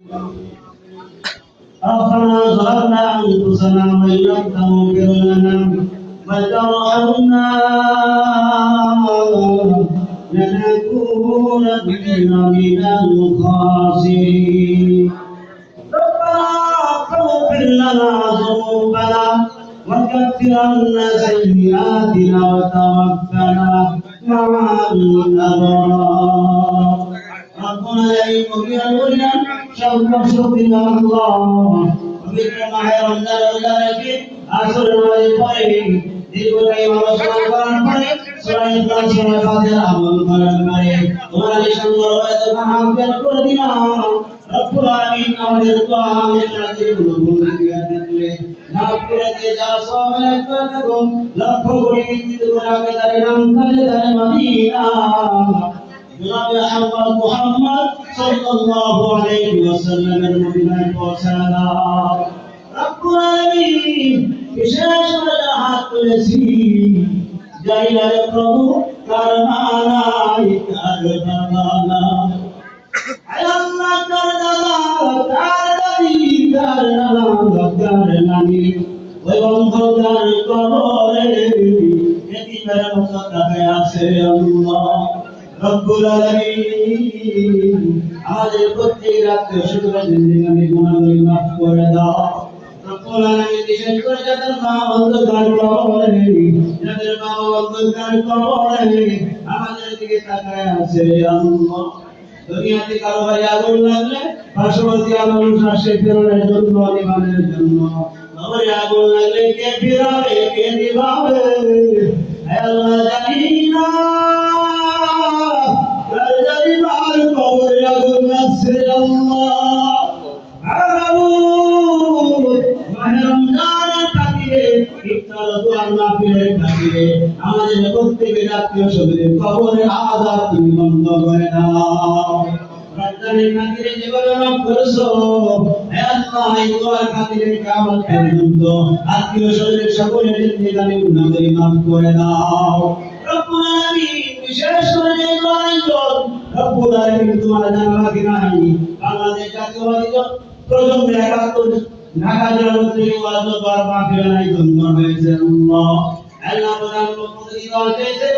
ربنا ظلمنا أنفسنا وإن لم تغفر لنا وترحمنا لنكونن من الخاسرين. ربنا اغفر لنا ذنوبنا وكفر عنا سيئاتنا وتوفنا مع الأبرار. ربنا لا يغفر شر شكرنا الله وبكرم خير ذلك أسرنا للطريق দীর্ঘকায় আলোচনা করার পরে সূরা ইখলাস সূরা ফাতিহা আমল করার পরে তোমরা সুন্দর হয়ে মাহফিল করে দিলাম। রব্বুল আলামিন আমাদের দোয়া আমাদের কাজগুলো কবুল করে মাফ করে দিয়ে যা সওয়াব করে দেবো লক্ষ কোটি বিদ্যুৎ গুনাহকে তার নাম করে তার মদিনা জনাবে আহমদ মুহাম্মদ সাল্লাল্লাহু আলাইহি ওয়াসাল্লামের মদিনায় পৌঁছালা। রব্বুল আলামিন বিশেষ করে হাত তুলেছি যাই না প্রভু কারমানাই কারবালা আল্লাহ কারবালা কারদানি কারনালা কারনানি ওই অন্ধকার কবরে এতিমের মতো কাঁদে আছে আল্লাহ। রব্বুল আলামিন আমাদের প্রত্যেক রাতে শুকরিয়া জিন্দেগানি গুনাহগুলো মাফ করে দাও। রব্বুল আলামিন বিশেষ করে যাদের মা অন্ধকার কবরে যাদের বাবা অন্ধকার কবরে আমাদের দিকে তাকায় আছে আল্লাহ। দুনিয়াতে কারো ভাই আগুন লাগলে পার্শ্ববর্তী আগুন শ্বাসে ফেরানোর জন্য ইমানের জন্য কবরে আগুন লাগলে কে ফিরাবে কে দিবাবে আল্লাহ জানি না। জানি না কবরে আগুন আছে আল্লাহ আমাদের প্রত্যেকের আত্মীয় স্বজনের কবরের আযাব তুমি বন্ধ করে দাও। রমজানের খাতিরে যেভাবে মাফ করেছো হে আল্লাহ এই দোয়ার খাতিরে কিয়ামত পর্যন্ত আত্মীয় স্বজনের সকলের জিন্দেগানি গুনাহগুলো মাফ করে দাও। রব্বুল আলামিন বিশেষ করে যে দোয়াইজন রব্বুল আলামিন তোমার জানা বাকি নাই বাংলাদেশ জাতীয়বাদী প্রজন্মের ৭১ ঢাকা জেলার মধ্যে ওয়াজ ও দোয়ার মাহফিল আয়োজন করা হয়েছে আল্লাহ। আল্লাহ প্রধান মুফতি দোয়া চেয়েছে